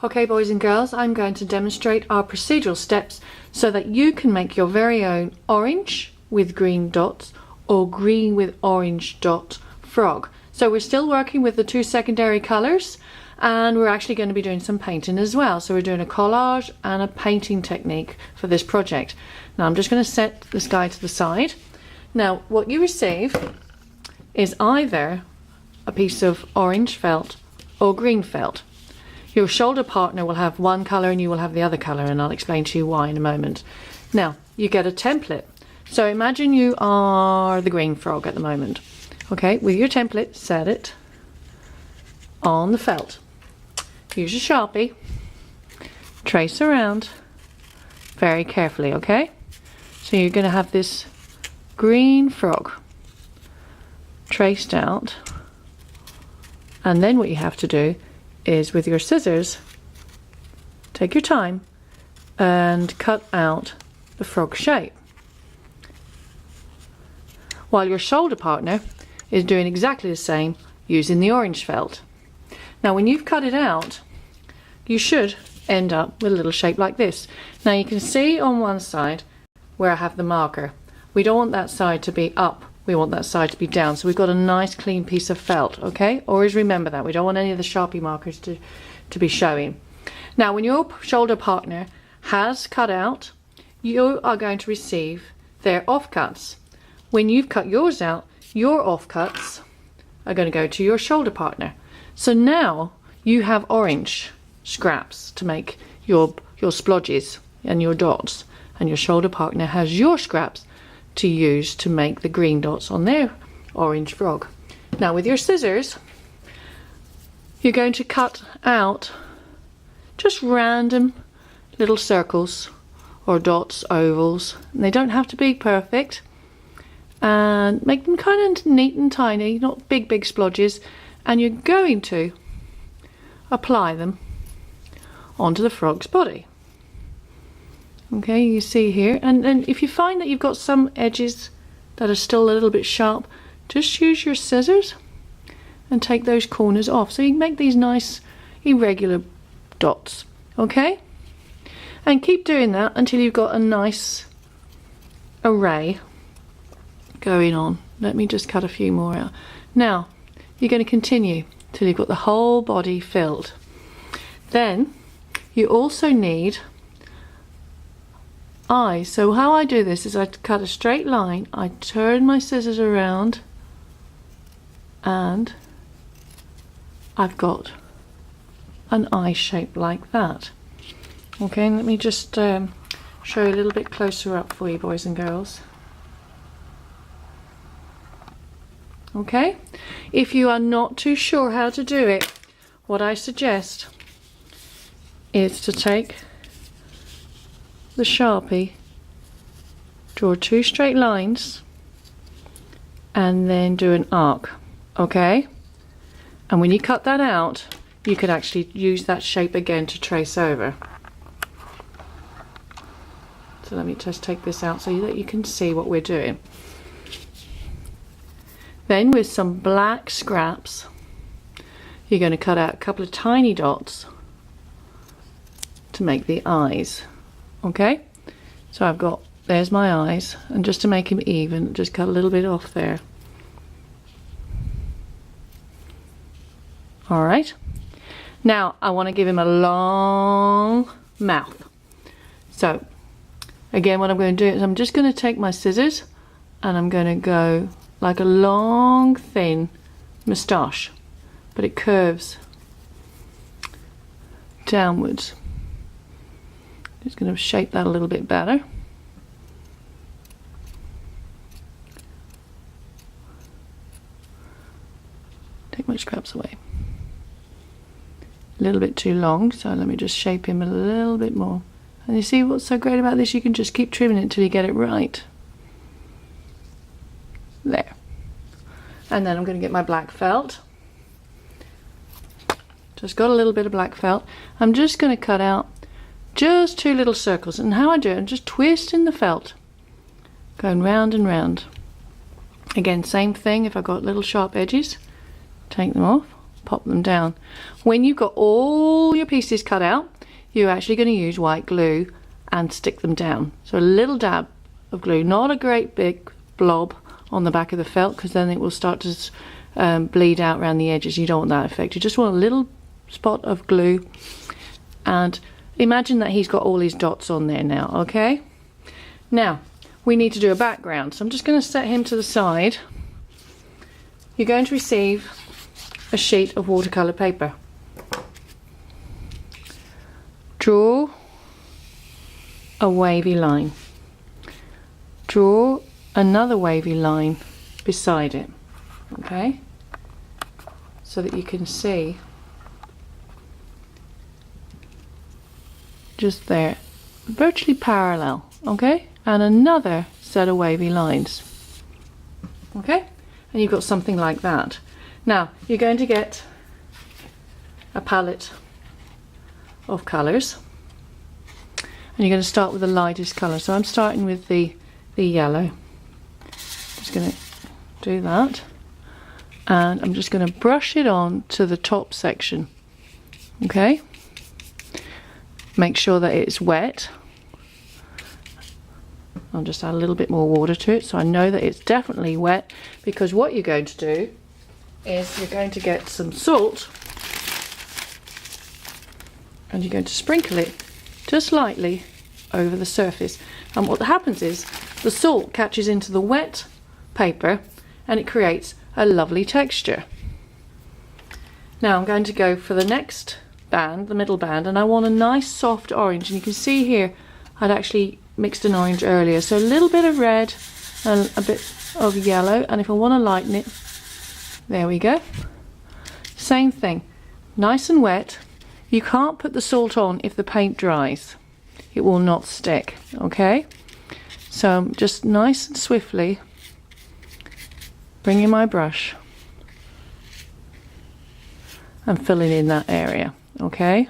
Okay, boys and girls, I'm going to demonstrate our procedural steps so that you can make your very own orange with green dots or green with orange dot frog. So we're still working with the two secondary colours, and we're actually going to be doing some painting as well. So we're doing a collage and a painting technique for this project. Now I'm just going to set this guy to the side. Now what you receive is either a piece of orange felt or green felt. Your shoulder partner will have one colour and you will have the other colour, and I'll explain to you why in a moment. Now you get a template. So imagine you are the green frog at the moment. Okay, with your template, set it on the felt. Use a Sharpie, trace around very carefully, okay? So you're going to have this green frog traced out, and then what you have to do is with your scissors, take your time and cut out the frog shape, while your shoulder partner is doing exactly the same using the orange felt. Now when you've cut it out, you should end up with a little shape like this. Now you can see on one side where I have the marker. We don't want that side to be up, we want that side to be down, so we've got a nice clean piece of felt, okay? Always remember that, we don't want any of the Sharpie markers to be showing. Now when your shoulder partner has cut out, you are going to receive their offcuts. When you've cut yours out, your offcuts are going to go to your shoulder partner. So now you have orange scraps to make your splodges and your dots, and your shoulder partner has your scraps to use to make the green dots on their orange frog. Now with your scissors, you're going to cut out just random little circles or dots, ovals, and they don't have to be perfect, and make them kind of neat and tiny, not big splodges, and you're going to apply them onto the frog's body. Okay, you see here, and if you find that you've got some edges that are still a little bit sharp, just use your scissors and take those corners off, so you can make these nice irregular dots, okay? And keep doing that until you've got a nice array going on. Let me just cut a few more out. Now you're going to continue till you've got the whole body filled. Then you also need eyes. So how I do this is I cut a straight line, I turn my scissors around, and I've got an eye shape like that. Okay, let me just show you a little bit closer up for you, boys and girls. Okay, if you are not too sure how to do it, what I suggest is to take the Sharpie, draw two straight lines, and then do an arc, okay? And when you cut that out, you could actually use that shape again to trace over. So let me just take this out so that you can see what we're doing. Then with some black scraps, you're going to cut out a couple of tiny dots to make the eyes. Okay, so I've got, there's my eyes, and just to make him even, just cut a little bit off there. Alright, now I want to give him a long mouth. So again, what I'm going to do is I'm just going to take my scissors and I'm going to go like a long thin moustache, but it curves downwards. Just going to shape that a little bit better. Take my scraps away. A little bit too long, so let me just shape him a little bit more. And you see what's so great about this? You can just keep trimming it until you get it right. There. And then I'm going to get my black felt. Just got a little bit of black felt. I'm just going to cut out just two little circles, and how I do it, I'm just twisting the felt, going round and round. Again, same thing, if I've got little sharp edges, take them off, pop them down. When you've got all your pieces cut out, you're actually going to use white glue and stick them down. So a little dab of glue, not a great big blob on the back of the felt, because then it will start to bleed out around the edges. You don't want that effect. You just want a little spot of glue, and imagine that he's got all his dots on there now. Okay, now we need to do a background, so I'm just going to set him to the side. You're going to receive a sheet of watercolor paper. Draw a wavy line. Draw another wavy line beside it, okay, so that you can see just there, virtually parallel, okay, and another set of wavy lines, okay, and you've got something like that. Now you're going to get a palette of colours, and you're going to start with the lightest colour. So I'm starting with the yellow. Just going to do that, and I'm just going to brush it on to the top section, okay. Make sure that it's wet. I'll just add a little bit more water to it so I know that it's definitely wet, because what you're going to do is you're going to get some salt and you're going to sprinkle it just lightly over the surface, and what happens is the salt catches into the wet paper and it creates a lovely texture. Now I'm going to go for the next band, the middle band, and I want a nice soft orange, and you can see here I'd actually mixed an orange earlier, so a little bit of red and a bit of yellow, and if I want to lighten it, there we go, same thing, nice and wet. You can't put the salt on if the paint dries, it will not stick, okay, so just nice and swiftly bringing my brush and filling in that area. Okay,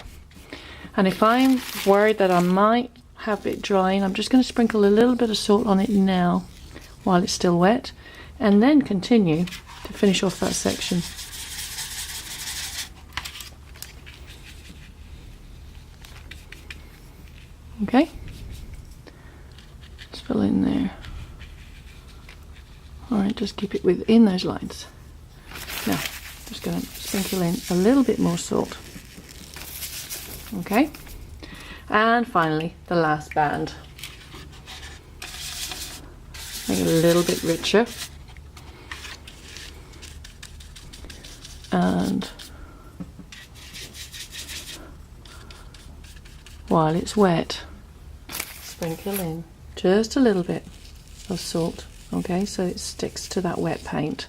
and if I'm worried that I might have it drying, I'm just going to sprinkle a little bit of salt on it now while it's still wet, and then continue to finish off that section. Okay, just fill in there. Alright, just keep it within those lines. Now, just going to sprinkle in a little bit more salt. Okay, and finally the last band. Make it a little bit richer, and while it's wet, sprinkle in just a little bit of salt, okay, so it sticks to that wet paint.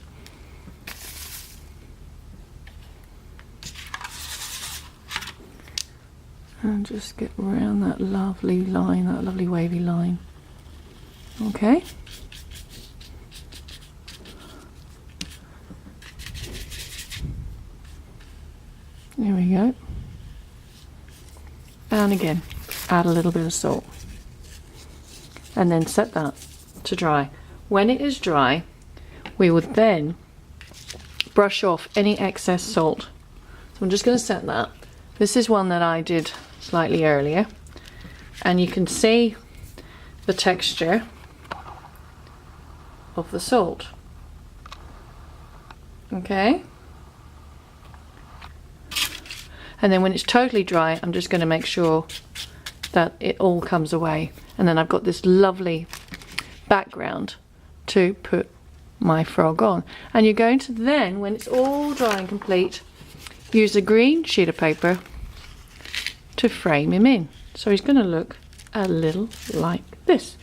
And just get around that lovely line, that lovely wavy line. Okay. There we go. And again, add a little bit of salt. And then set that to dry. When it is dry, we would then brush off any excess salt. So I'm just going to set that. This is one that I did slightly earlier, and you can see the texture of the salt. Okay, and then when it's totally dry, I'm just going to make sure that it all comes away, and then I've got this lovely background to put my frog on. And you're going to then, when it's all dry and complete, use a green sheet of paper to frame him in. So he's going to look a little like this.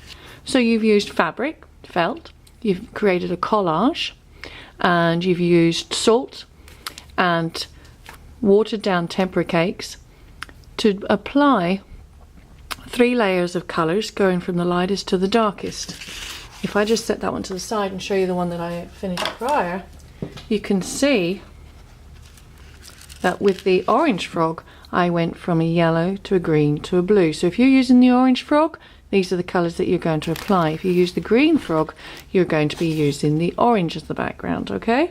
So you've used fabric, felt, you've created a collage, and you've used salt and watered down tempera cakes to apply 3 layers of colours going from the lightest to the darkest. If I just set that one to the side and show you the one that I finished prior, you can see that with the orange frog I went from a yellow to a green to a blue. So if you're using the orange frog, these are the colours that you're going to apply. If you use the green frog, you're going to be using the orange as the background, okay?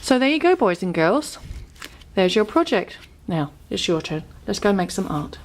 So there you go, boys and girls. there's your project. Now, it's your turn. Let's go make some art.